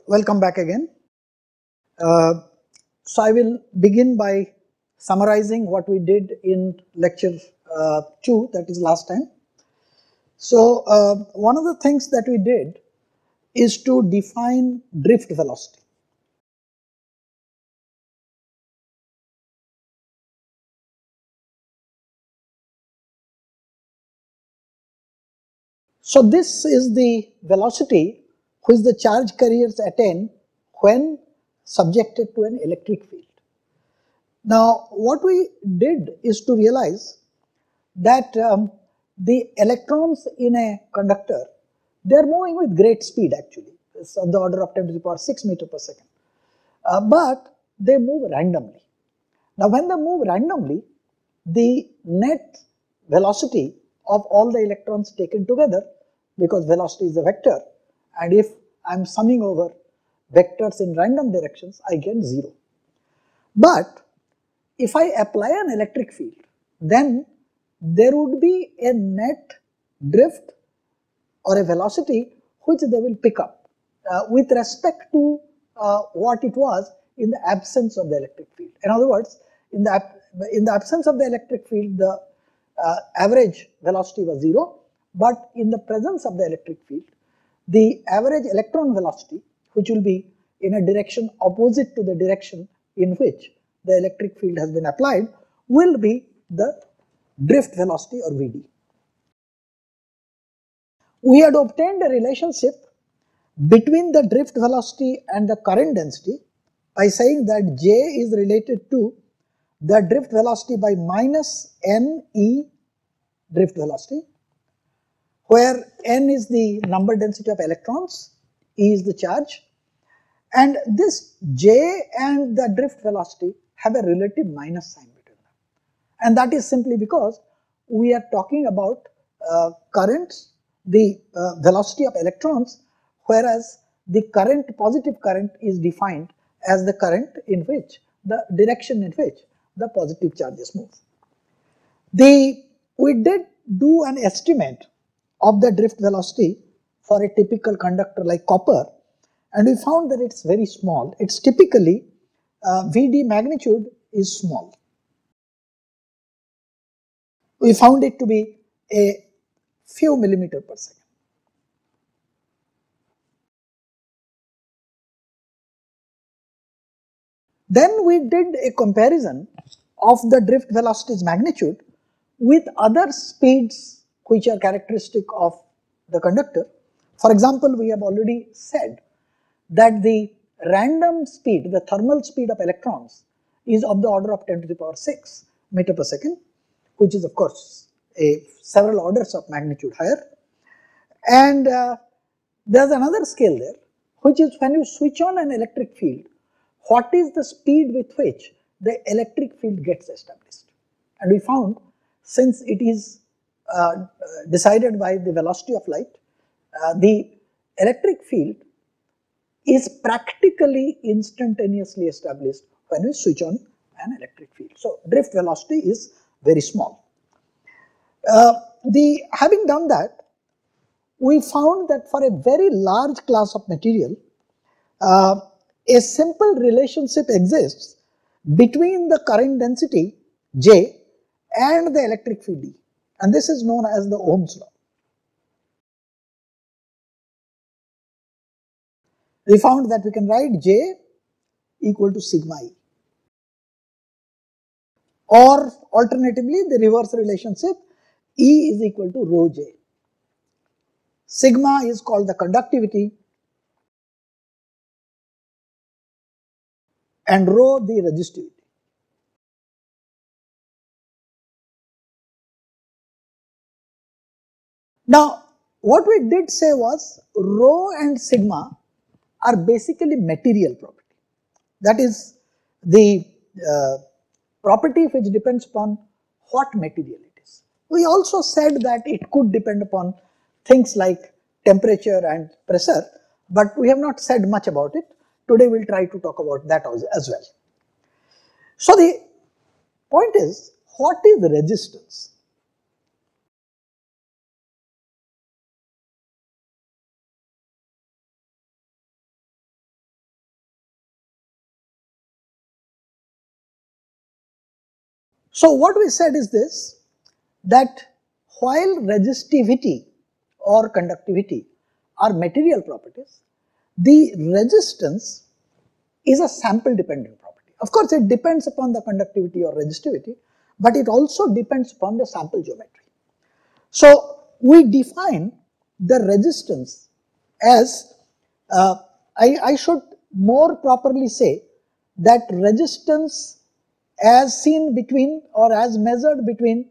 Welcome back again. So I will begin by summarizing what we did in lecture 2, that is last time. So one of the things that we did is to define drift velocity. So this is the velocity which the charge carriers attain when subjected to an electric field. Now what we did is to realize that the electrons in a conductor, they are moving with great speed actually. It's of the order of 10 to the power 6 meter per second. But they move randomly. Now when they move randomly, the net velocity of all the electrons taken together, because velocity is a vector, and if I am summing over vectors in random directions, I get 0. But if I apply an electric field, then there would be a net drift or a velocity which they will pick up with respect to what it was in the absence of the electric field. In other words, in the absence of the electric field, the average velocity was 0, but in the presence of the electric field, the average electron velocity, which will be in a direction opposite to the direction in which the electric field has been applied, will be the drift velocity or Vd. We had obtained a relationship between the drift velocity and the current density by saying that J is related to the drift velocity by minus NE drift velocity, where N is the number density of electrons, E is the charge, and this J and the drift velocity have a relative minus sign between them. And that is simply because we are talking about currents, the velocity of electrons, whereas the current, positive current, is defined as the current in which, the direction in which the positive charges move. We did do an estimate of the drift velocity for a typical conductor like copper, and we found that it's very small. It's typically Vd magnitude is small. We found it to be a few millimeter per second. Then we did a comparison of the drift velocity's magnitude with other speeds which are characteristic of the conductor. For example, we have already said that the random speed, the thermal speed of electrons, is of the order of 10 to the power 6 meter per second, which is of course several orders of magnitude higher. And there's another scale there, which is when you switch on an electric field, what is the speed with which the electric field gets established. And we found, since it is decided by the velocity of light, the electric field is practically instantaneously established when we switch on an electric field. So drift velocity is very small. Having done that, we found that for a very large class of material, a simple relationship exists between the current density J and the electric field E, and this is known as the Ohm's law. We found that we can write J equal to sigma E, or alternatively the reverse relationship, E is equal to rho J. Sigma is called the conductivity and rho the resistivity. Now what we did say was rho and sigma are basically material property. That is the property which depends upon what material it is. We also said that it could depend upon things like temperature and pressure, but we have not said much about it. Today we will try to talk about that as well. So the point is, what is resistance? So what we said is this, that while resistivity or conductivity are material properties, the resistance is a sample dependent property. Of course, it depends upon the conductivity or resistivity, but it also depends upon the sample geometry. So we define the resistance as, I should more properly say that resistance as seen between or as measured between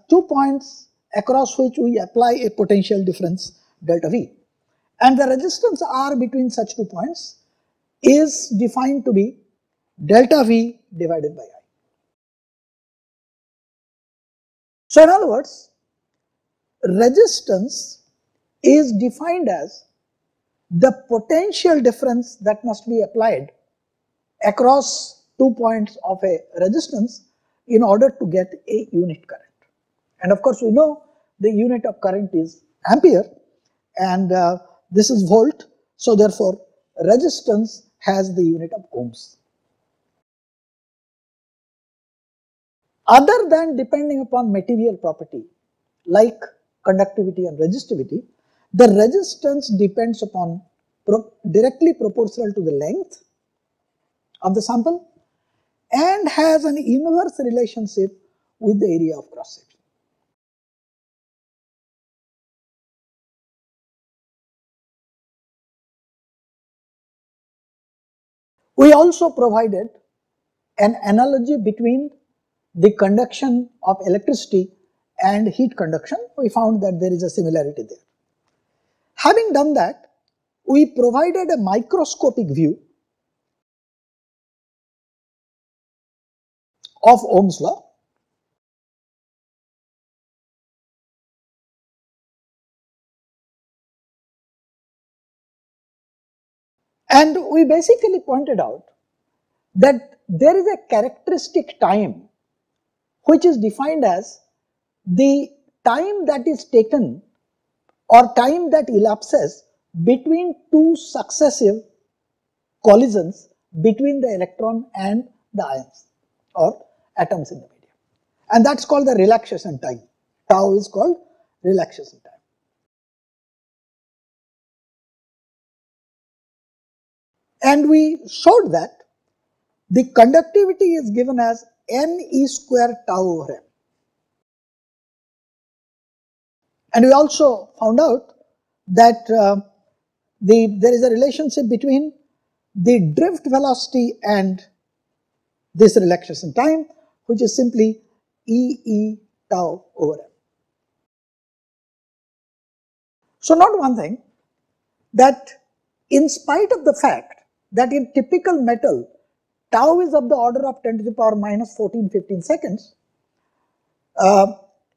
2 points across which we apply a potential difference delta V. And the resistance R between such 2 points is defined to be delta V divided by I. So in other words, resistance is defined as the potential difference that must be applied across 2 points of a resistance in order to get a unit current. And of course, we know the unit of current is ampere, and this is volt. So therefore, resistance has the unit of ohms. Other than depending upon material property like conductivity and resistivity, the resistance depends upon directly proportional to the length of the sample and has an inverse relationship with the area of cross section. We also provided an analogy between the conduction of electricity and heat conduction. We found that there is a similarity there. Having done that, we provided a microscopic view of Ohm's law. And we basically pointed out that there is a characteristic time which is defined as the time that is taken or time that elapses between two successive collisions between the electron and the ions or atoms in the medium. And that's called the relaxation time. Tau is called relaxation time. And we showed that the conductivity is given as Ne square tau over m. And we also found out that there is a relationship between the drift velocity and this relaxation time, which is simply E tau over m. So note one thing, that in spite of the fact that in typical metal, tau is of the order of 10 to the power minus 14-15 seconds,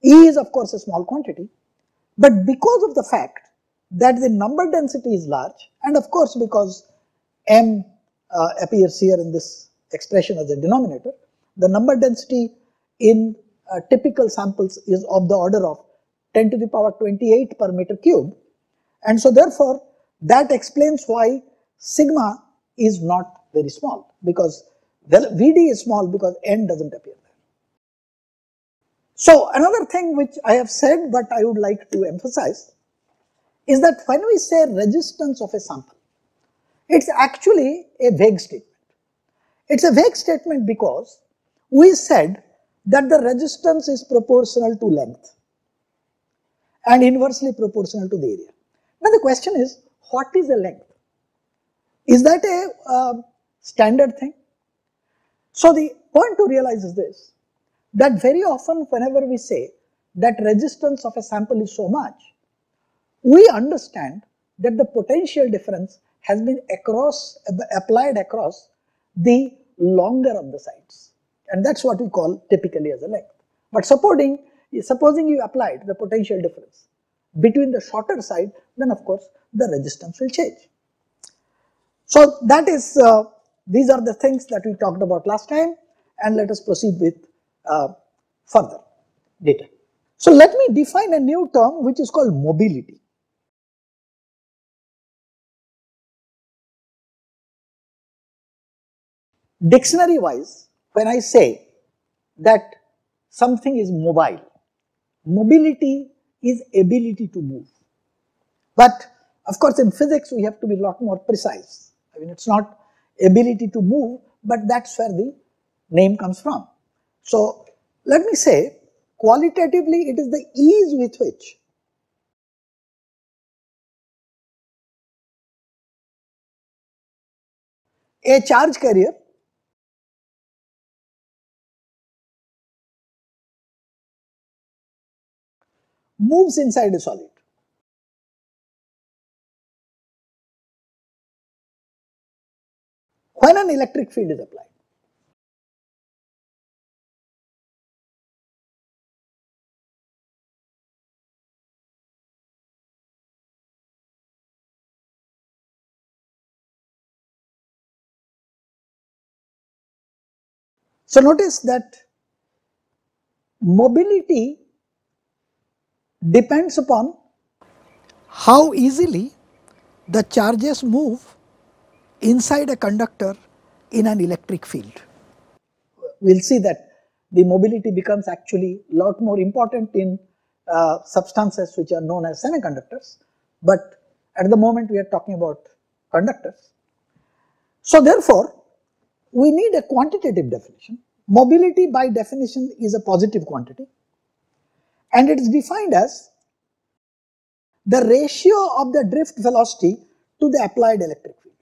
E is of course a small quantity, but because of the fact that the number density is large, and of course because m appears here in this expression as a denominator, the number density in typical samples is of the order of 10 to the power 28 per meter cube, and so therefore that explains why sigma is not very small, because Vd is small because n doesn't appear there. So another thing which I have said but I would like to emphasize is that when we say resistance of a sample, it's actually a vague statement. It's a vague statement because we said that the resistance is proportional to length and inversely proportional to the area. Now the question is, what is a length? Is that a standard thing? So the point to realize is this, that very often whenever we say that resistance of a sample is so much, we understand that the potential difference has been applied across the longer of the sides, and that's what we call typically as a length. But supposing you applied the potential difference between the shorter side, then of course the resistance will change. So that is, these are the things that we talked about last time, and let us proceed with further data. So let me define a new term which is called mobility. Dictionary wise, when I say that something is mobile. Mobility is ability to move. But of course in physics we have to be a lot more precise. I mean, it's not ability to move, but that's where the name comes from. So let me say, qualitatively it is the ease with which a charge carrier moves inside a solid. When an electric field is applied. So notice that mobility depends upon how easily the charges move inside a conductor in an electric field. We will see that the mobility becomes actually a lot more important in substances which are known as semiconductors, but at the moment we are talking about conductors. So therefore, we need a quantitative definition. Mobility by definition is a positive quantity, and it is defined as the ratio of the drift velocity to the applied electric field.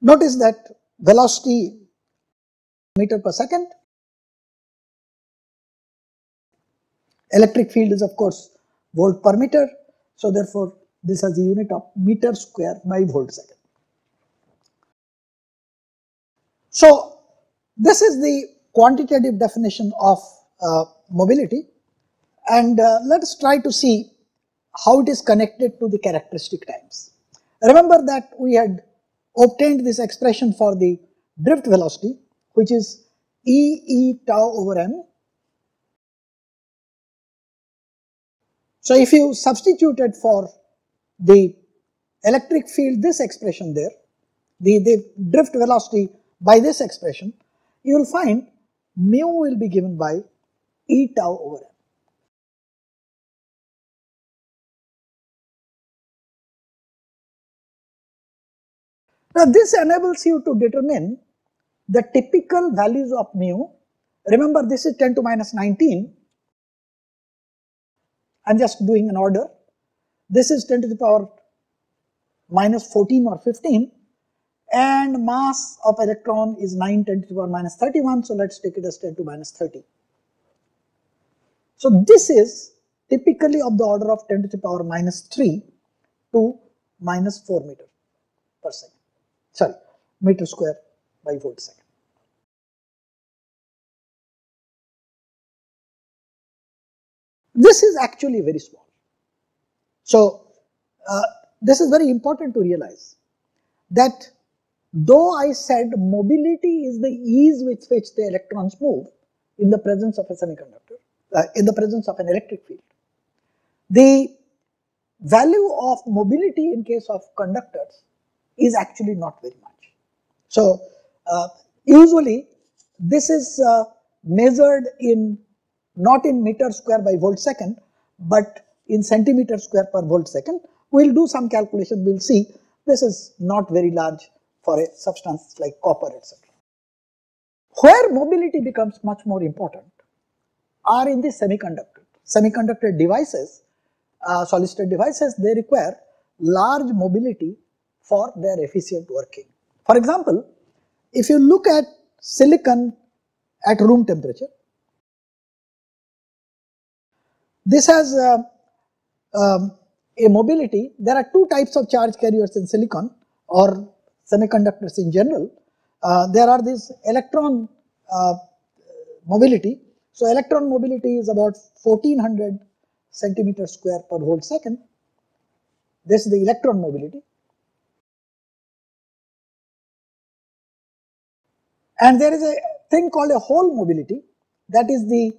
Notice that velocity meter per second, electric field is of course volt per meter, so therefore this has the unit of meter square by volt second. So this is the quantitative definition of mobility, and let us try to see how it is connected to the characteristic times. Remember that we had obtained this expression for the drift velocity, which is E tau over m. So if you substituted for the electric field this expression there, the drift velocity by this expression, you will find mu will be given by E tau over m. Now this enables you to determine the typical values of mu. Remember, this is 10 to minus 19. I am just doing an order. This is 10 to the power minus 14 or 15, and mass of electron is 9 10 to the power minus 31. So let us take it as 10 to minus 30. So this is typically of the order of 10 to the power minus 3 to minus 4 meter per second. Sorry, meter square by volt second. This is actually very small. So this is very important to realize that though I said mobility is the ease with which the electrons move in the presence of a semiconductor, in the presence of an electric field, the value of mobility in case of conductors is actually not very much. So usually this is measured in not in meter square by volt second, but in centimeter square per volt second. We will do some calculation, we will see this is not very large for a substance like copper, etc. Where mobility becomes much more important are in the semiconductor devices, solid state devices. They require large mobility for their efficient working. For example, if you look at silicon at room temperature, this has a mobility. There are two types of charge carriers in silicon or semiconductors in general. There are this electron mobility. So electron mobility is about 1400 centimeter square per volt second. This is the electron mobility. And there is a thing called a hole mobility, that is the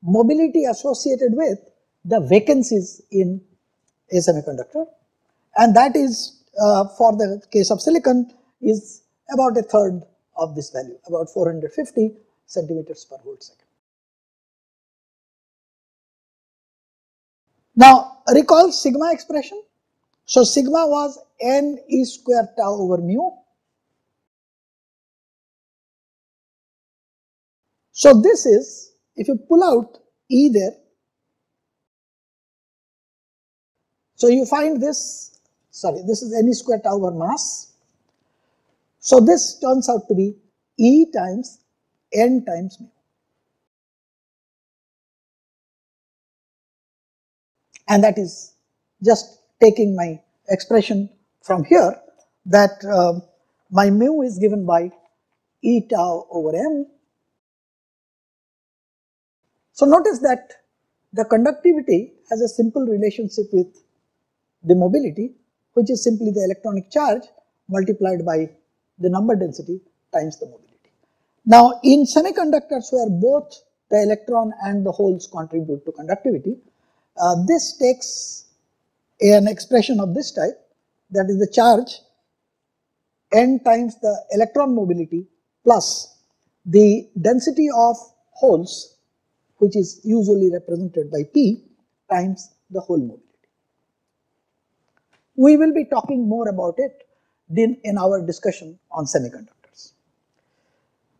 mobility associated with the vacancies in a semiconductor, and that is for the case of silicon is about a third of this value, about 450 centimeters per volt second. Now recall sigma expression. So sigma was n e square tau over mu. So this is, if you pull out E there, so you find this, this is n e square tau over mass. So this turns out to be E times n times mu. And that is just taking my expression from here, that my mu is given by E tau over m. So notice that the conductivity has a simple relationship with the mobility, which is simply the electronic charge multiplied by the number density times the mobility. Now in semiconductors, where both the electron and the holes contribute to conductivity, this takes an expression of this type, that is the charge n times the electron mobility plus the density of holes, which is usually represented by P, times the hole mobility. We will be talking more about it in our discussion on semiconductors.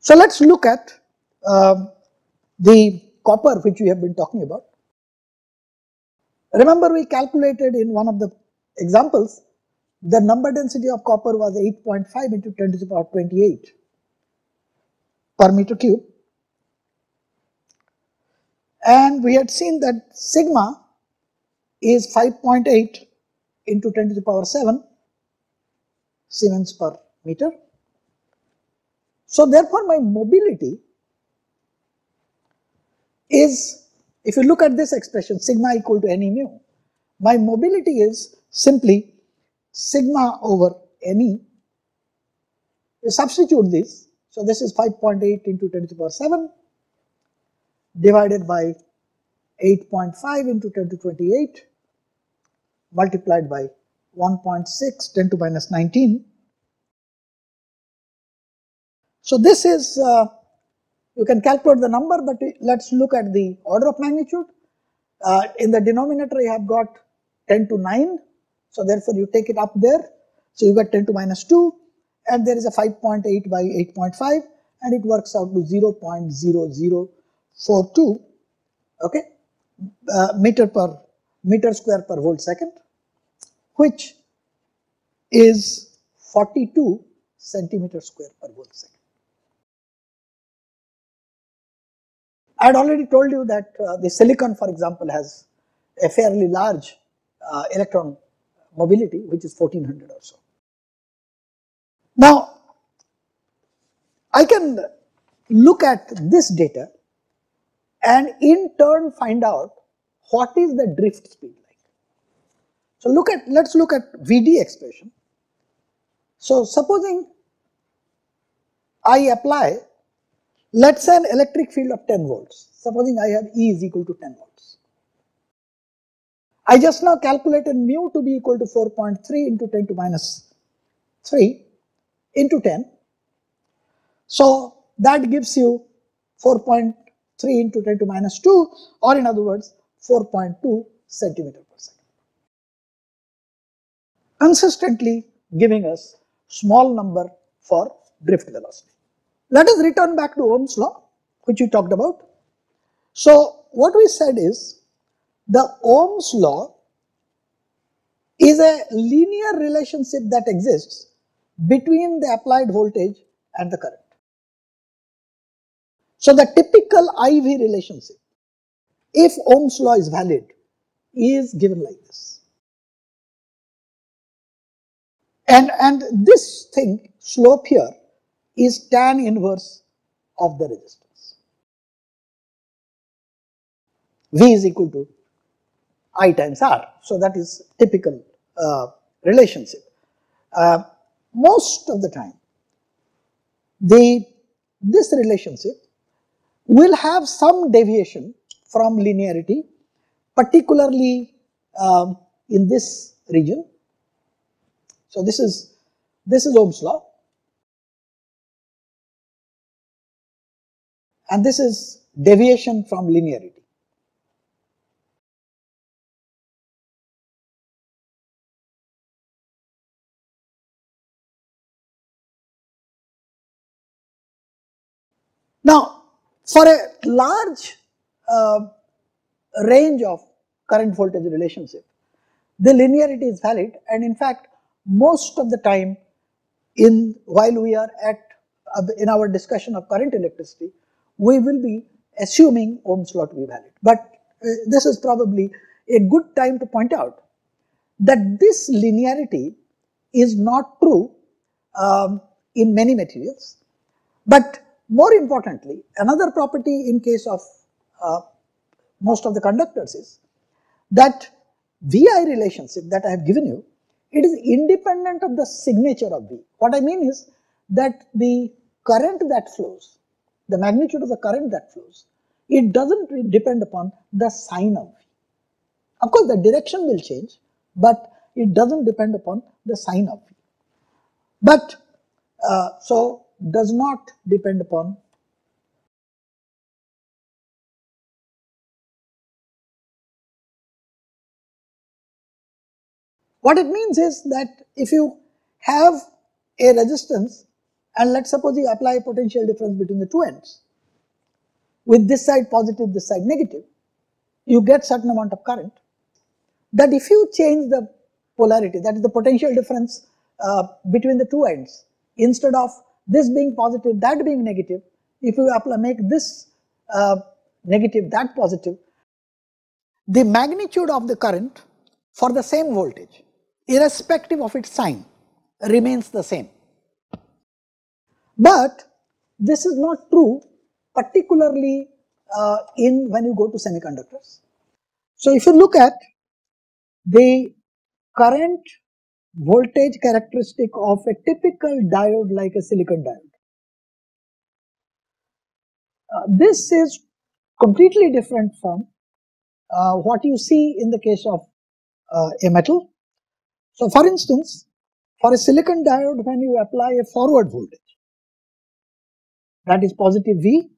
So let's look at the copper, which we have been talking about. Remember, we calculated in one of the examples, the number density of copper was 8.5 into 10 to the power 28 per meter cube. And we had seen that sigma is 5.8 into 10 to the power 7 Siemens per meter. So therefore my mobility is, if you look at this expression, sigma equal to Ne mu, my mobility is simply sigma over Ne. You substitute this, so this is 5.8 into 10 to the power 7 divided by 8.5 into 10 to 28 multiplied by 1.6 10 to minus 19. So this is, you can calculate the number, but let's look at the order of magnitude. In the denominator you have got 10 to 9, so therefore you take it up there, so you got 10 to minus 2, and there is a 5.8 by 8.5, and it works out to 0.0042, okay, meter square per volt second, which is 42 centimeter square per volt second. I had already told you that the silicon, for example, has a fairly large electron mobility, which is 1400 or so. Now, I can look at this data and in turn find out what is the drift speed like. So let's look at Vd expression. So supposing I apply, let's say, an electric field of 10 volts. Supposing I have E is equal to 10 volts. I just now calculated mu to be equal to 4.3 into 10 to minus 3 into 10. So that gives you 4.3 into 10 to minus 2, or in other words 4.2 centimeter per second. Consistently giving us small number for drift velocity. Let us return back to Ohm's law, which we talked about. So what we said is, the Ohm's law is a linear relationship that exists between the applied voltage and the current. So the typical IV relationship, if Ohm's law is valid, is given like this. And this thing, slope here, is tan inverse of the resistance. V is equal to I times R. So that is typical relationship. Most of the time, this relationship will have some deviation from linearity, particularly in this region. So this is Ohm's law. and this is deviation from linearity. Now, for a large range of current voltage relationship, the linearity is valid, and in fact most of the time while we are in our discussion of current electricity, we will be assuming Ohm's law to be valid. But this is probably a good time to point out that this linearity is not true in many materials. But more importantly, another property in case of most of the conductors is that VI relationship that I have given you, it is independent of the signature of V. What I mean is that the current that flows, the magnitude of the current that flows, it doesn't depend upon the sign of V. Of course, the direction will change, but it doesn't depend upon the sign of V. But so does not depend upon. What it means is that if you have a resistance and let's suppose you apply a potential difference between the two ends, with this side positive, this side negative, you get certain amount of current, that if you change the polarity, that is the potential difference between the two ends, instead of this being positive, that being negative, if you make this negative, that positive, the magnitude of the current for the same voltage, irrespective of its sign, remains the same. But this is not true particularly when you go to semiconductors. So if you look at the current voltage characteristic of a typical diode like a silicon diode, this is completely different from what you see in the case of a metal. So for instance, for a silicon diode, when you apply a forward voltage, that is positive V,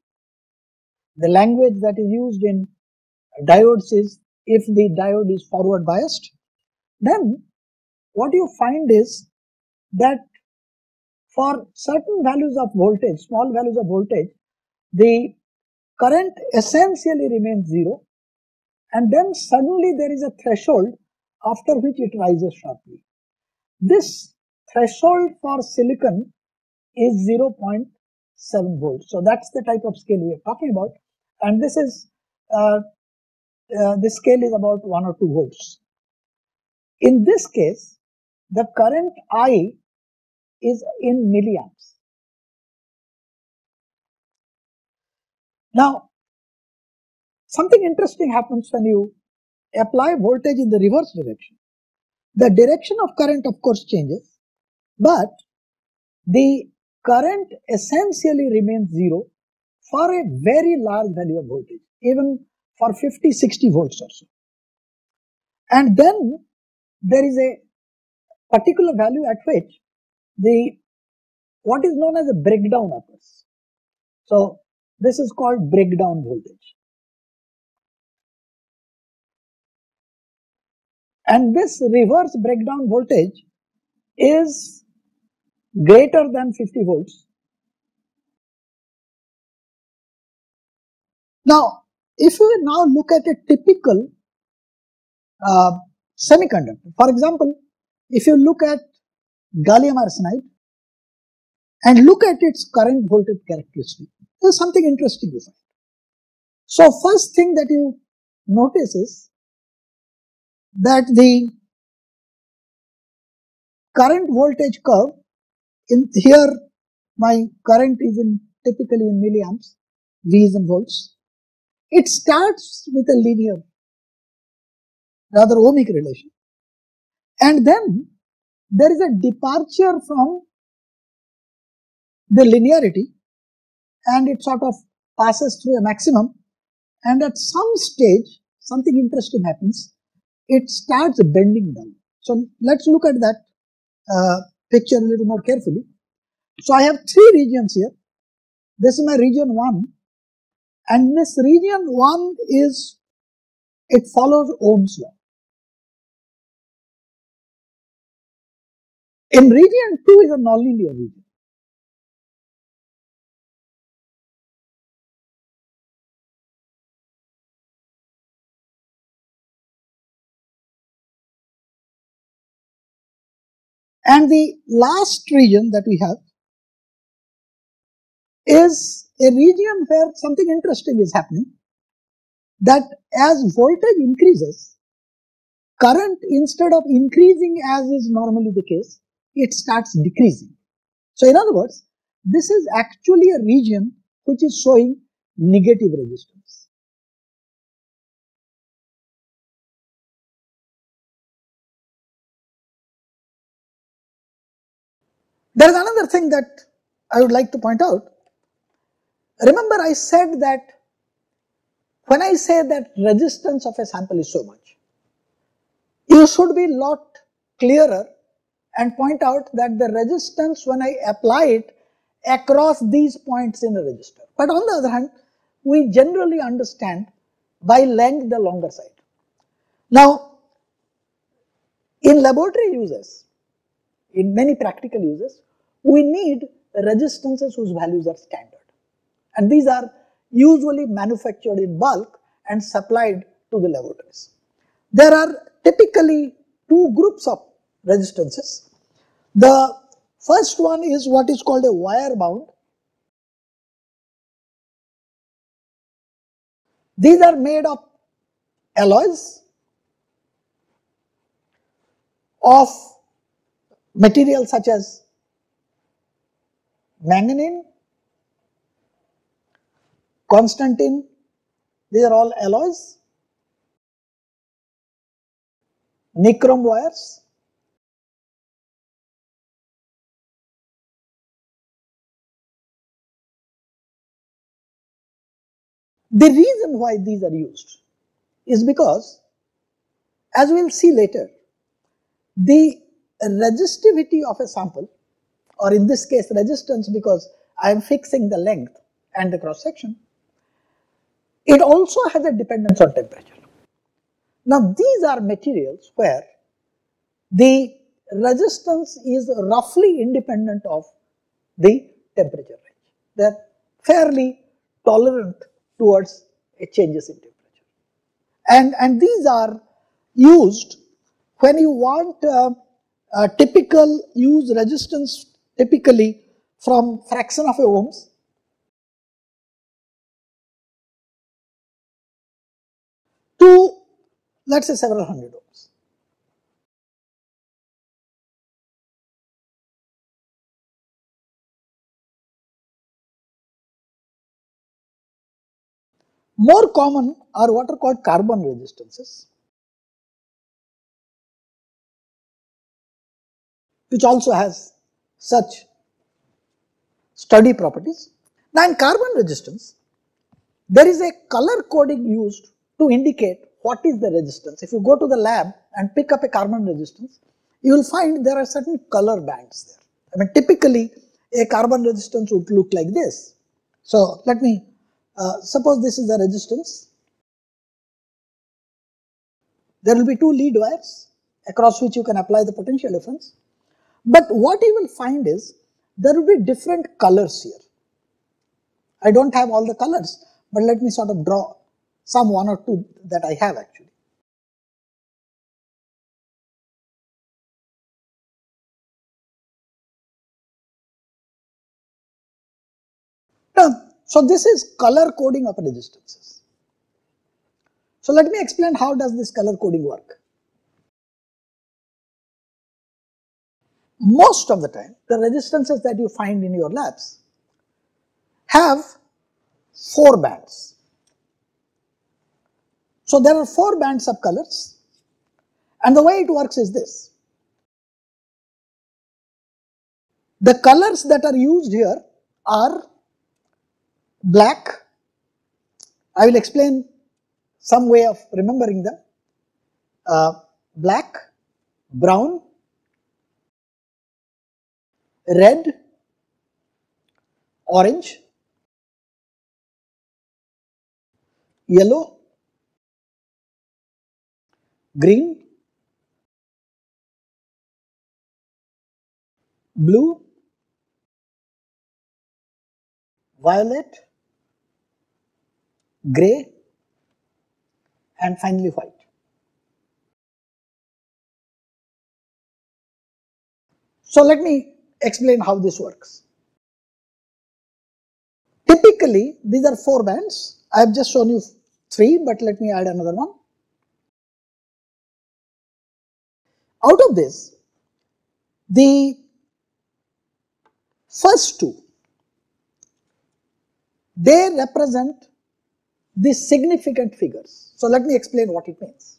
the language that is used in diodes is if the diode is forward biased, then what you find is that for certain values of voltage, small values of voltage, the current essentially remains 0, and then suddenly there is a threshold after which it rises sharply. This threshold for silicon is 0.7 volts. So that's the type of scale we are talking about, and this is this scale is about 1 or 2 volts. In this case, the current I is in milliamps. Now, something interesting happens when you apply voltage in the reverse direction. The direction of current of course changes, but the current essentially remains 0 for a very large value of voltage, even for 50-60 volts or so. And then there is a particular value at which what is known as a breakdown occurs. So this is called breakdown voltage. And this reverse breakdown voltage is greater than 50 volts. Now, if we now look at a typical semiconductor, for example, if you look at gallium arsenide and look at its current voltage characteristic, there's something interesting you find. So first thing that you notice is that the current voltage curve, in here my current is typically in milliamps, V is in volts. It starts with a linear, rather ohmic relation, and then there is a departure from the linearity and it sort of passes through a maximum, and at some stage something interesting happens, it starts bending down. So let's look at that picture a little more carefully. So I have 3 regions here. This is my region 1, and this region 1 is, it follows Ohm's law. In region 2 is a nonlinear region. And the last region that we have is a region where something interesting is happening, that as voltage increases, current, instead of increasing as is normally the case, it starts decreasing. So in other words, this is actually a region which is showing negative resistance. There is another thing that I would like to point out. Remember, I said that when I say that resistance of a sample is so much, you should be a lot clearer and point out that the resistance, when I apply it across these points in a resistor. But on the other hand, we generally understand by length the longer side. Now, in laboratory uses, in many practical uses, we need resistances whose values are standard. And these are usually manufactured in bulk and supplied to the laboratories. There are typically two groups of resistances. The first one is what is called a wire bound. These are made of alloys of materials such as manganese, constantine. These are all alloys. Nichrome wires. The reason why these are used is because, as we will see later, the resistivity of a sample, or in this case resistance because I am fixing the length and the cross section, it also has a dependence on temperature. Now these are materials where the resistance is roughly independent of the temperature range. They are fairly tolerant towards changes in temperature. And these are used when you want typical use resistance typically from fraction of a ohms to, let's say, several hundred ohms. More common are what are called carbon resistances, which also has such sturdy properties. Now in carbon resistance, there is a color coding used to indicate what is the resistance. If you go to the lab and pick up a carbon resistance, you will find there are certain color bands there. I mean, typically a carbon resistance would look like this. So let me suppose this is the resistance. There will be two lead wires across which you can apply the potential difference. But what you will find is there will be different colors here. I don't have all the colors, but let me sort of draw some one or two that I have actually. Now, so this is color coding of resistances. So let me explain how does this color coding work. Most of the time, the resistances that you find in your labs have 4 bands. So there are 4 bands of colors, and the way it works is this. The colors that are used here are black. I will explain some way of remembering them. Black, brown, red, orange, yellow, green, blue, violet, grey, and finally white. So let me explain how this works. Typically, these are 4 bands. I have just shown you 3, but let me add another one. Out of this, the first 2, they represent the significant figures. So let me explain what it means.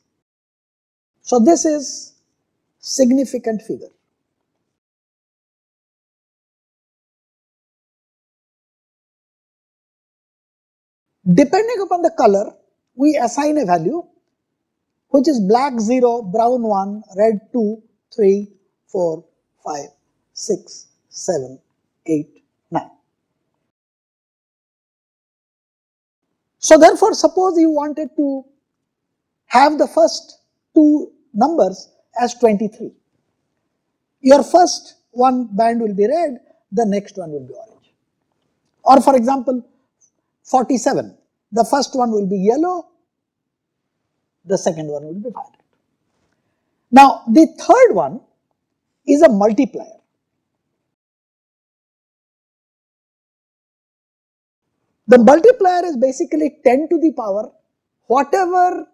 So this is significant figure. Depending upon the color, we assign a value which is black 0, brown 1, red 2, 3, 4, 5, 6, 7, 8, 9. So therefore, suppose you wanted to have the first 2 numbers as 23. Your first one band will be red, the next one will be orange. Or for example, 47, the first one will be yellow, the second one will be violet. Now, the third one is a multiplier. The multiplier is basically 10 to the power whatever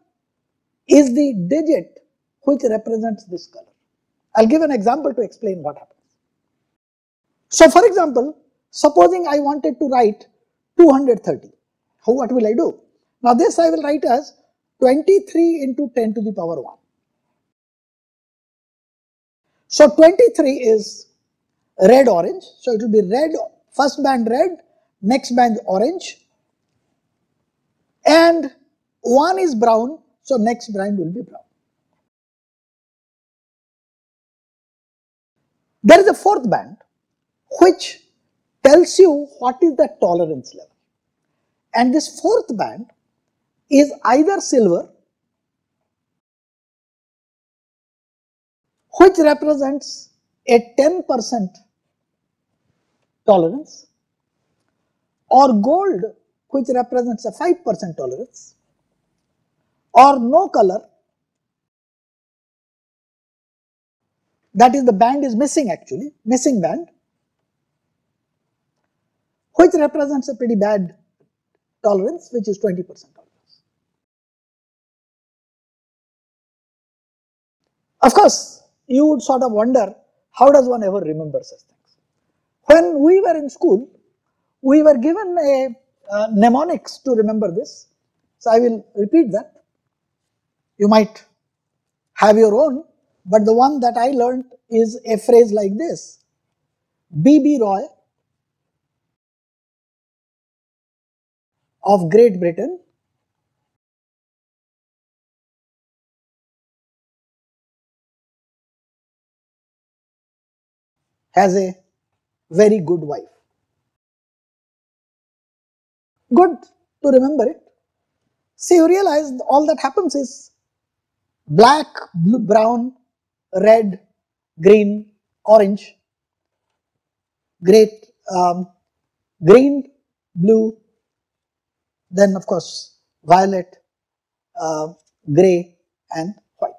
is the digit which represents this color. I'll give an example to explain what happens. So for example, supposing I wanted to write 230, what will I do? Now this I will write as 23 into 10 to the power 1. So 23 is red orange, so it will be red, first band red, next band orange, and 1 is brown, so next band will be brown. There is a fourth band which tells you what is the tolerance level, and this fourth band is either silver, which represents a 10% tolerance, or gold, which represents a 5% tolerance, or no color, that is the band is missing actually, missing band, which represents a pretty bad tolerance, which is 20% tolerance. Of course, you would sort of wonder, how does one ever remember such things? When we were in school, we were given a mnemonics to remember this. So I will repeat that. You might have your own, but the one that I learned is a phrase like this: B.B. Roy of Great Britain has a very good wife. Good to remember it. See, you realize all that happens is black, blue, brown, red, green, orange, great, green, blue, then of course violet, grey and white.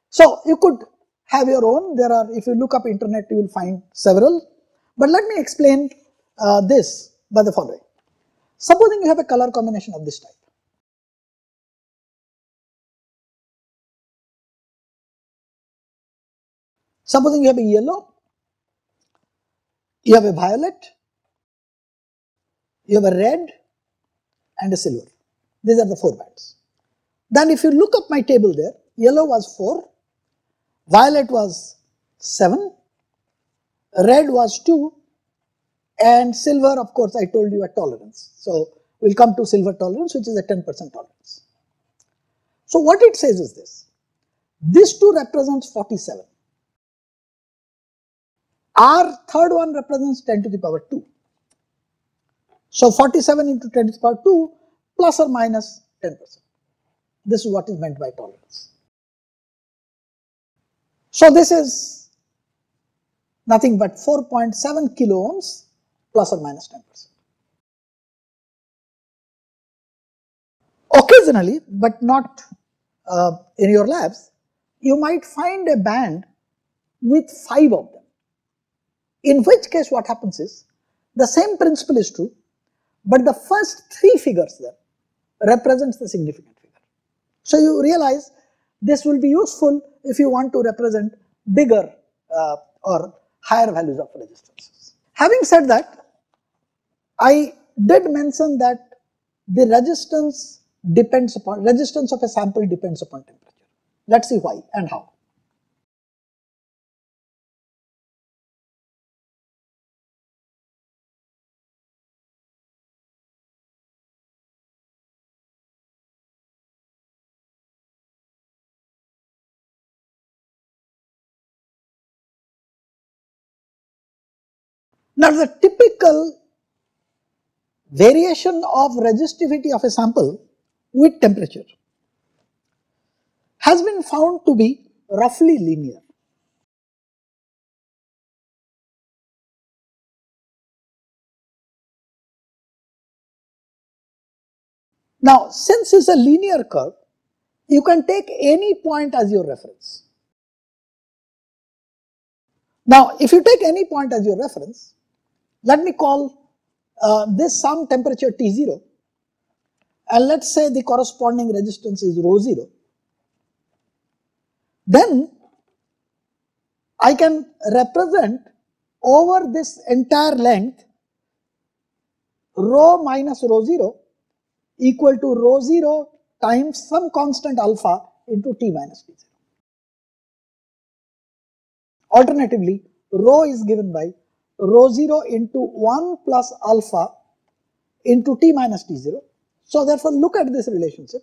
So you could have your own. There are, if you look up internet, you will find several. But let me explain this by the following. Supposing you have a color combination of this type. Supposing you have a yellow, you have a violet, you have a red and a silver. These are the 4 bands. Then if you look up my table there, yellow was 4, violet was 7, red was 2, and silver, of course, I told you a tolerance. So we'll come to silver tolerance, which is a 10% tolerance. So what it says is this: this 2 represents 47. Our third one represents 10 to the power 2. So 47 into 10 to the power 2 plus or minus 10%. This is what is meant by tolerance. So this is nothing but 4.7 kilo ohms plus or minus 10%. Occasionally, but not in your labs, you might find a band with 5 of them. In which case what happens is, the same principle is true, but the first 3 figures there represents the significant figure. So you realize this will be useful if you want to represent bigger or higher values of resistances. Having said that, I did mention that the resistance of a sample depends upon temperature. Let's see why and how. Now the typical variation of resistivity of a sample with temperature has been found to be roughly linear. Now, since it's a linear curve, you can take any point as your reference. Now, if you take any point as your reference, let me call this some temperature T0, and let's say the corresponding resistance is rho 0. Then I can represent over this entire length rho minus rho 0 equal to rho 0 times some constant alpha into T minus T0. Alternatively, rho is given by rho 0 into 1 plus alpha into T minus T0. So therefore, look at this relationship.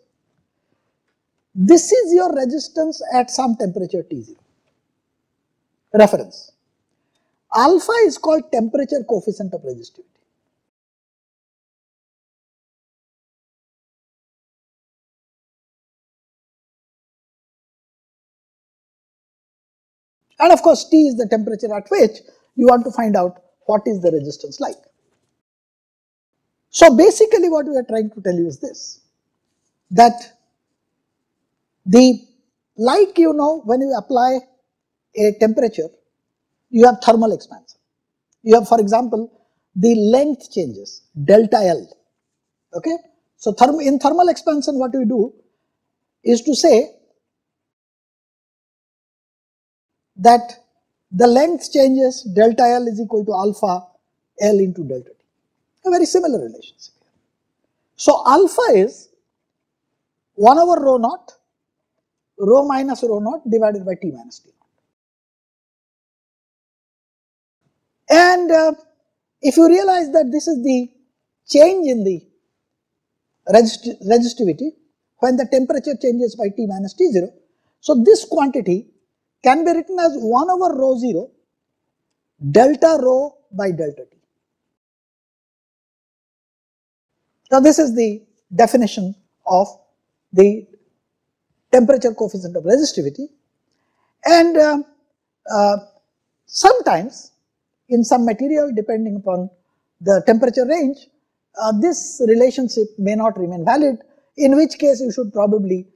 This is your resistance at some temperature T0. Reference. Alpha is called temperature coefficient of resistivity. And of course, T is the temperature at which you want to find out what is the resistance like. So basically what we are trying to tell you is this, that like you know, when you apply a temperature, you have thermal expansion. You have, for example, the length changes, delta L. Okay? So in thermal expansion, what we do is to say that the length changes, delta L is equal to alpha L into delta T. A very similar relationship here. So alpha is 1 over rho naught, rho minus rho naught divided by T minus T naught. And if you realize that this is the change in the resistivity when the temperature changes by T minus T0, so this quantity can be written as 1 over rho 0 delta rho by delta T. Now this is the definition of the temperature coefficient of resistivity, and sometimes in some material, depending upon the temperature range, this relationship may not remain valid, in which case you should probably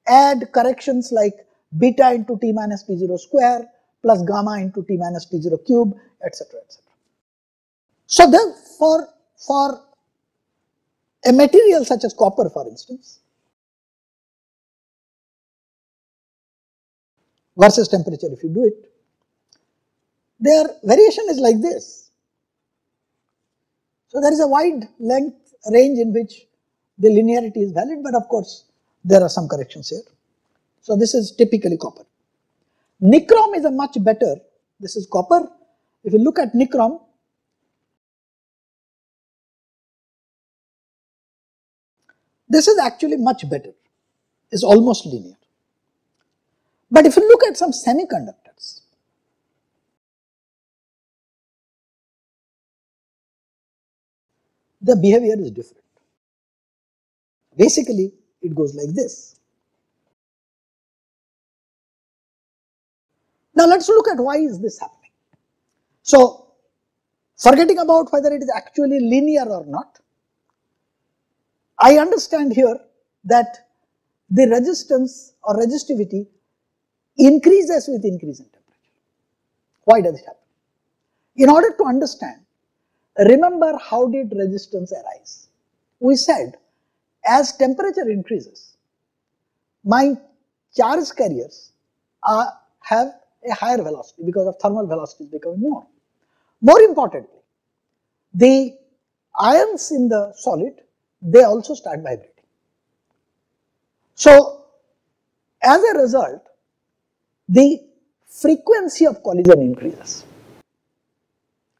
add corrections like beta into T minus T0 square plus gamma into T minus T0 cube, etc., etc. So then for a material such as copper, for instance, versus temperature, if you do it, their variation is like this. So there is a wide length range in which the linearity is valid, but of course there are some corrections here. So this is typically copper. Nichrome is a much better, this is copper. If you look at nichrome, this is actually much better, it's almost linear. But if you look at some semiconductors, the behavior is different. Basically, it goes like this. Now let's look at why is this happening. So forgetting about whether it is actually linear or not, I understand here that the resistance or resistivity increases with increase in temperature. Why does it happen? In order to understand, remember how did resistance arise? We said as temperature increases, my charge carriers have a higher velocity because of thermal velocity is becoming more. More importantly, the ions in the solid, they also start vibrating. So as a result, the frequency of collision increases.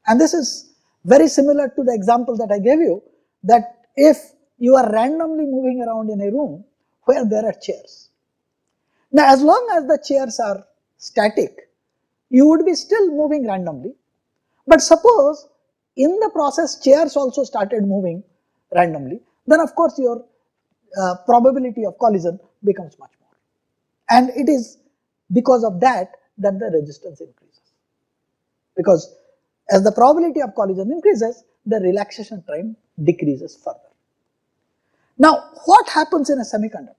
And this is very similar to the example that I gave you, that if you are randomly moving around in a room where there are chairs. Now as long as the chairs are static, you would be still moving randomly. But suppose in the process chairs also started moving randomly, then of course your probability of collision becomes much more. And it is because of that that the resistance increases. Because as the probability of collision increases, the relaxation time decreases further. Now, what happens in a semiconductor?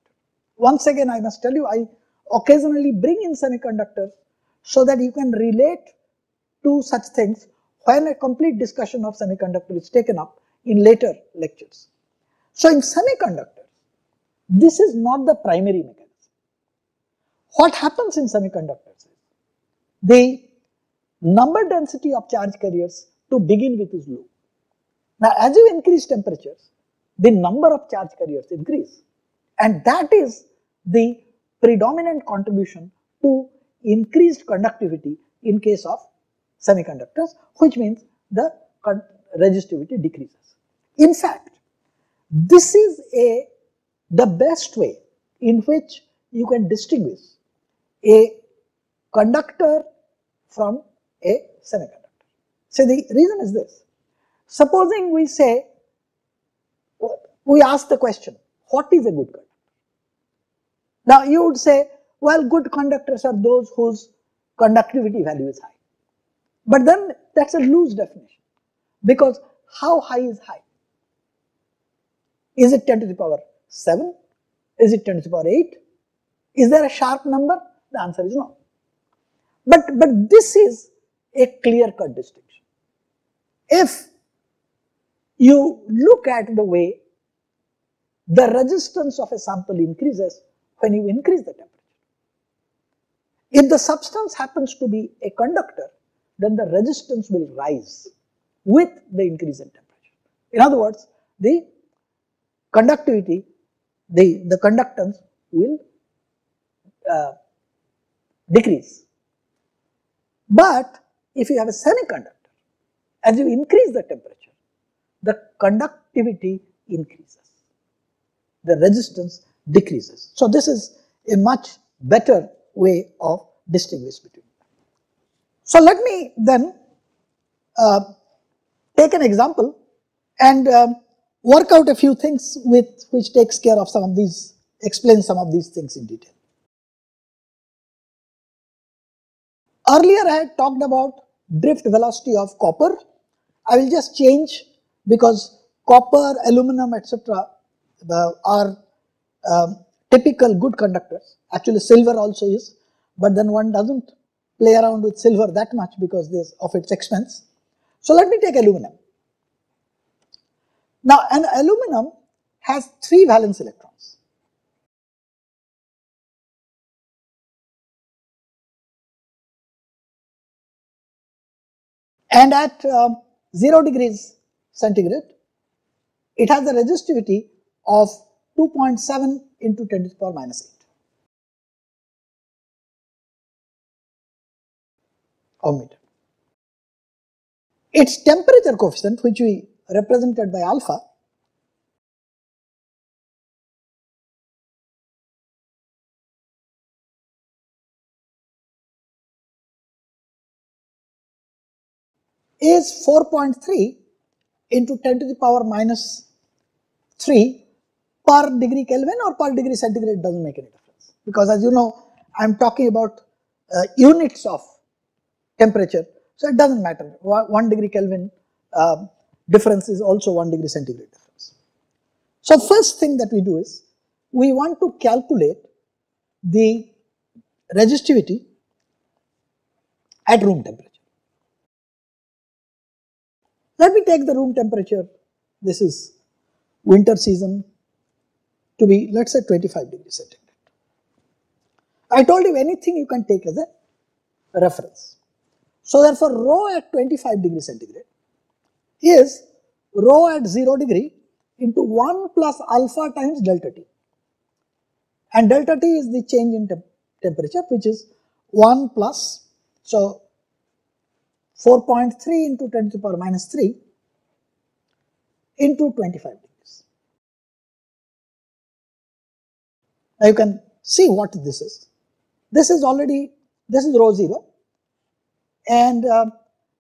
Once again, I must tell you, I occasionally bring in semiconductors so that you can relate to such things when a complete discussion of semiconductor is taken up in later lectures. So in semiconductors, this is not the primary mechanism. What happens in semiconductors is the number density of charge carriers to begin with is low. Now as you increase temperatures, the number of charge carriers increase, and that is the predominant contribution to increased conductivity in case of semiconductors, which means the resistivity decreases. In fact, this is the best way in which you can distinguish a conductor from a semiconductor. So the reason is this. Supposing we say, we ask the question, what is a good conductor? Now you would say, well, good conductors are those whose conductivity value is high. But then that's a loose definition, because how high is high? Is it 10 to the power 7? Is it 10 to the power 8? Is there a sharp number? The answer is no. But this is a clear-cut distinction. If you look at the way the resistance of a sample increases when you increase the temperature, if the substance happens to be a conductor, then the resistance will rise with the increase in temperature. In other words, the conductivity, the conductance will decrease. But if you have a semiconductor, as you increase the temperature, the conductivity increases, the resistance decreases. So this is a much better way of distinguishing between them. So let me then take an example and work out a few things which takes care of some of these, explains some of these things in detail. Earlier I had talked about drift velocity of copper. I will just change, because copper, aluminum, etc. are typical good conductors. Actually silver also is, but then one doesn't play around with silver that much because of its expense. So let me take aluminum. Now an aluminum has 3 valence electrons. And at 0 degrees centigrade, it has a resistivity of 2.7 into 10 to the power minus 8 ohm meter. Its temperature coefficient, which we represented by alpha, is 4.3 into 10 to the power minus 3 per degree Kelvin or per degree centigrade doesn't make any difference, because as you know I am talking about units of temperature, so it doesn't matter. 1 degree Kelvin difference is also 1 degree centigrade difference. So first thing that we do is we want to calculate the resistivity at room temperature. Let me take the room temperature, this is winter season, to be, let us say, 25 degrees centigrade. I told you anything you can take as a reference. So therefore rho at 25 degrees centigrade is rho at 0 degree into 1 plus alpha times delta T, and delta T is the change in temperature, which is 1 plus, so 4.3 into 10 to the power minus 3 into 25 degrees. Now you can see what this is. This is already, this is rho 0, and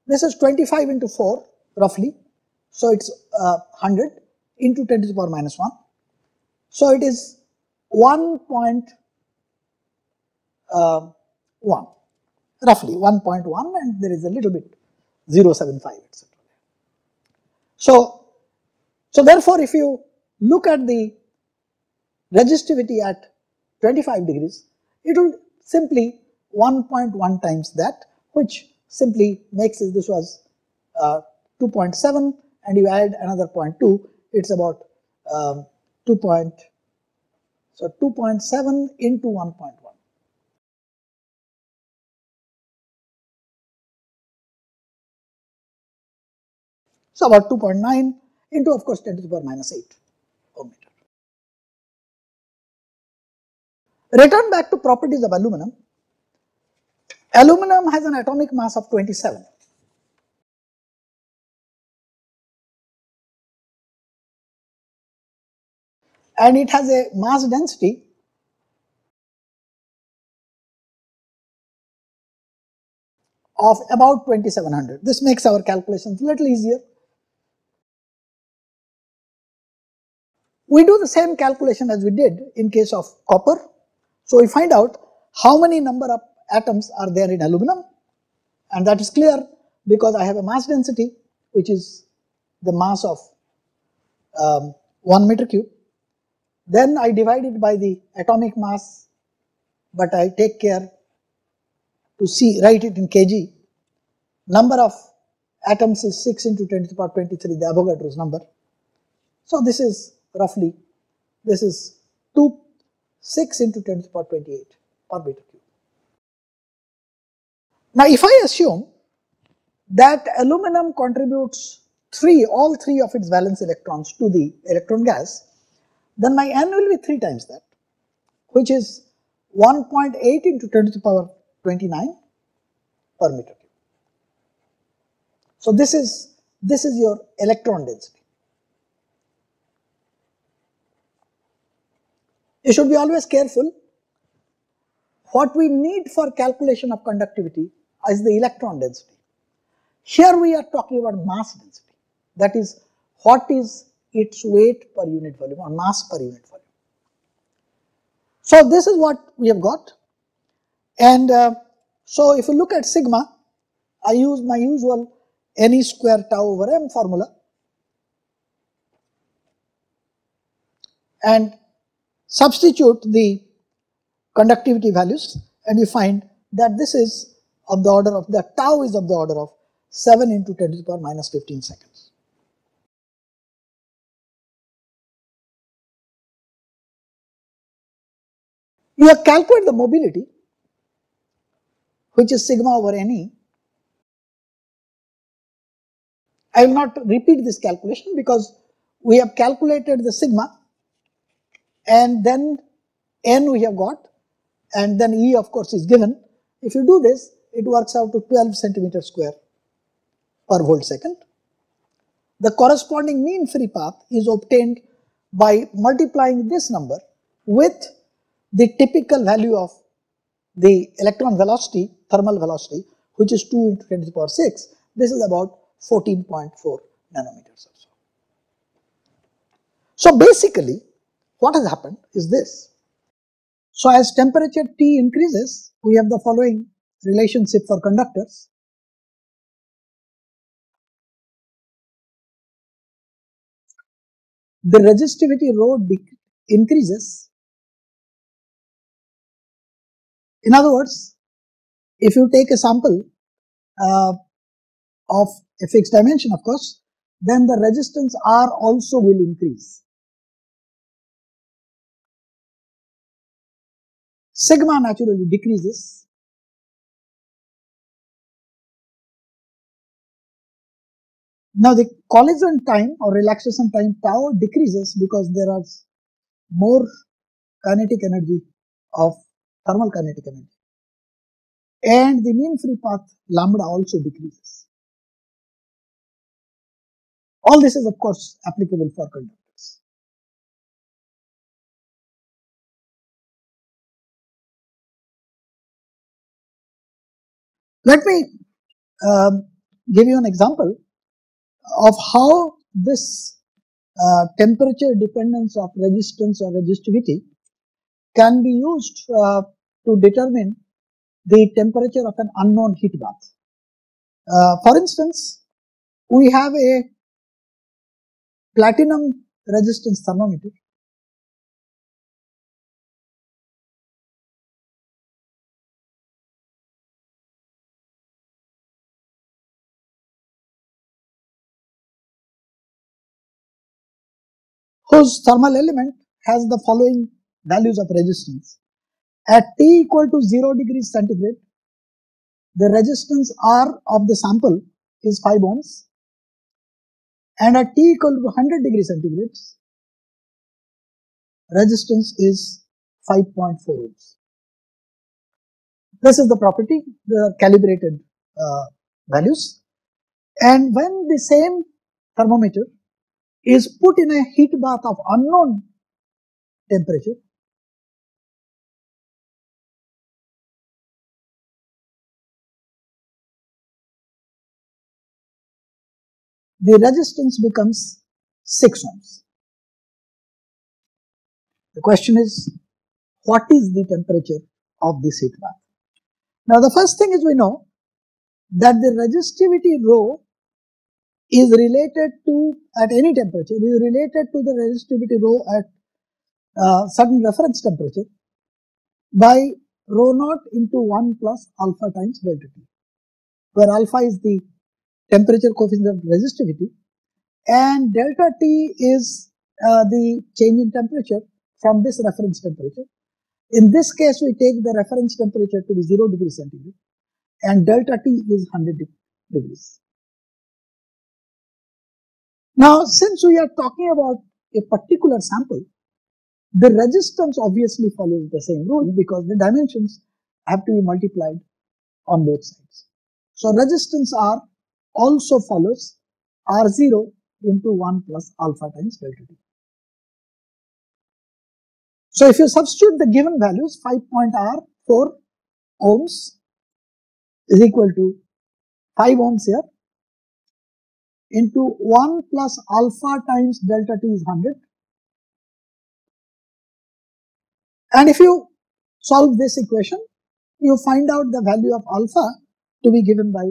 this is 25 into 4 roughly, so it's 100 into 10 to the power minus 1. So it is 1.1, roughly 1.1, and there is a little bit 0.75, etc. So therefore if you look at the resistivity at 25 degrees, it will simply 1.1 times that, which simply makes it, this was 2.7, and you add another 0.2, it's about 2.7 into 1.1. So about 2.9 into, of course, 10 to the power minus 8 ohm meter. Return back to properties of aluminum. Aluminum has an atomic mass of 27. And it has a mass density of about 2700. This makes our calculations a little easier. We do the same calculation as we did in case of copper. So we find out how many number of atoms are there in aluminum, and that is clear because I have a mass density which is the mass of 1 meter cube. Then I divide it by the atomic mass, but I take care to write it in kg. Number of atoms is 6 into 10 to the power 23, the Avogadro's number. So this is roughly, this is 6 into 10 to the power 28 per meter cube. Now if I assume that aluminum contributes all three of its valence electrons to the electron gas, then my N will be 3 times that, which is 1.8 into 10 to the power 29 per meter cube. So this is your electron density. You should be always careful. What we need for calculation of conductivity is the electron density. Here we are talking about mass density, that is, what is its weight per unit volume or mass per unit volume. So this is what we have got, and so if you look at sigma, I use my usual Ne square tau over m formula, and substitute the conductivity values, and you find that this is of the order of, the tau is of the order of 7 into 10 to the power minus 15 seconds. You have calculated the mobility, which is sigma over Ne. I will not repeat this calculation because we have calculated the sigma, and then N we have got, and then E of course is given. If you do this, it works out to 12 centimeter square per volt second. The corresponding mean free path is obtained by multiplying this number with the typical value of the electron velocity, thermal velocity, which is 2 into 10 to the power 6. This is about 14.4 nanometers or so. So basically, what has happened is this. So as temperature T increases, we have the following relationship for conductors. The resistivity rho increases. In other words, if you take a sample of a fixed dimension, of course, then the resistance R also will increase. Sigma naturally decreases. Now the collision time or relaxation time tau decreases because there is more kinetic energy of thermal kinetic energy, and the mean free path lambda also decreases. All this is of course applicable for conductors. Let me give you an example of how this temperature dependence of resistance or resistivity can be used to determine the temperature of an unknown heat bath. For instance, we have a platinum resistance thermometer. Whose thermal element has the following values of resistance. At T equal to 0 degrees centigrade, the resistance R of the sample is 5 ohms, and at T equal to 100 degrees centigrade, resistance is 5.4 ohms. This is the property, the calibrated values. And when the same thermometer is put in a heat bath of unknown temperature, the resistance becomes 6 ohms. The question is, what is the temperature of this heat bath? Now the first thing is, we know that the resistivity rho is related to, at any temperature, is related to the resistivity rho at certain reference temperature by rho naught into 1 plus alpha times delta T, where alpha is the temperature coefficient of resistivity and delta T is the change in temperature from this reference temperature. In this case, we take the reference temperature to be 0 degrees centigrade and delta T is 100 degrees. Now, since we are talking about a particular sample, the resistance obviously follows the same rule because the dimensions have to be multiplied on both sides. So resistance R also follows R0 into 1 plus alpha times delta T. So if you substitute the given values, 5.R4 ohms is equal to 5 ohms here into 1 plus alpha times delta T is 100. And if you solve this equation, you find out the value of alpha to be given by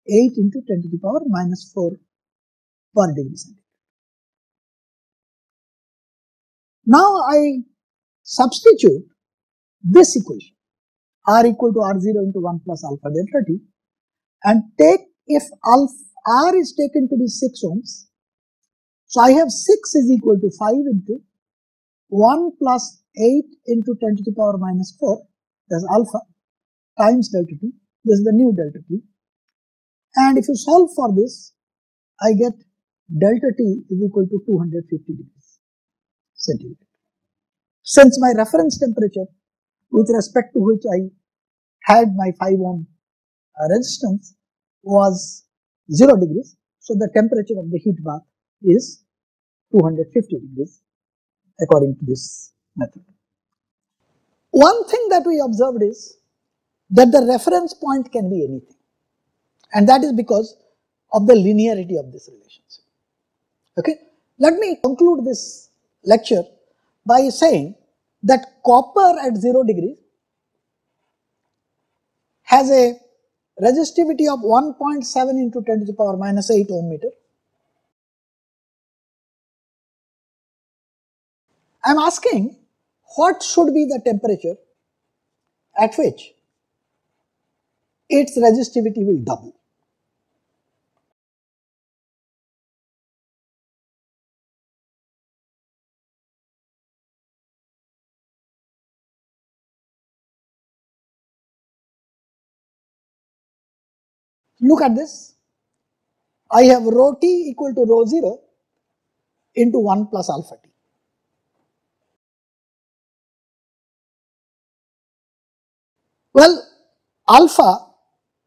8 into 10 to the power minus 4 per degree centigrade. Now I substitute this equation, R equal to R0 into 1 plus alpha delta T, and take, if alpha R is taken to be 6 ohms, so I have 6 is equal to 5 into 1 plus 8 into 10 to the power minus 4, that's alpha, times delta T, this is the new delta T, and if you solve for this, I get delta T is equal to 250 degrees centigrade. Since my reference temperature with respect to which I had my 5 ohm resistance was 0 degrees, so the temperature of the heat bath is 250 degrees according to this method. One thing that we observed is that the reference point can be anything, and that is because of the linearity of this relationship. Okay, let me conclude this lecture by saying that copper at 0 degrees has a resistivity of 1.7 into 10 to the power minus 8 ohm meter. I am asking what should be the temperature at which its resistivity will double. Look at this. I have rho t equal to rho 0 into 1 plus alpha t. Well, alpha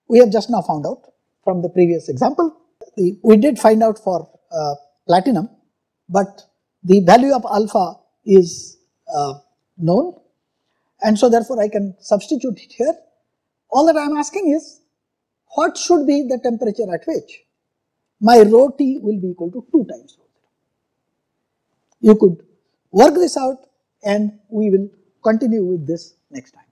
we have just now found out from the previous example. We did find out for platinum, but the value of alpha is known, and so therefore I can substitute it here. All that I am asking is what should be the temperature at which my rho t will be equal to 2 times rho 0. You could work this out and we will continue with this next time.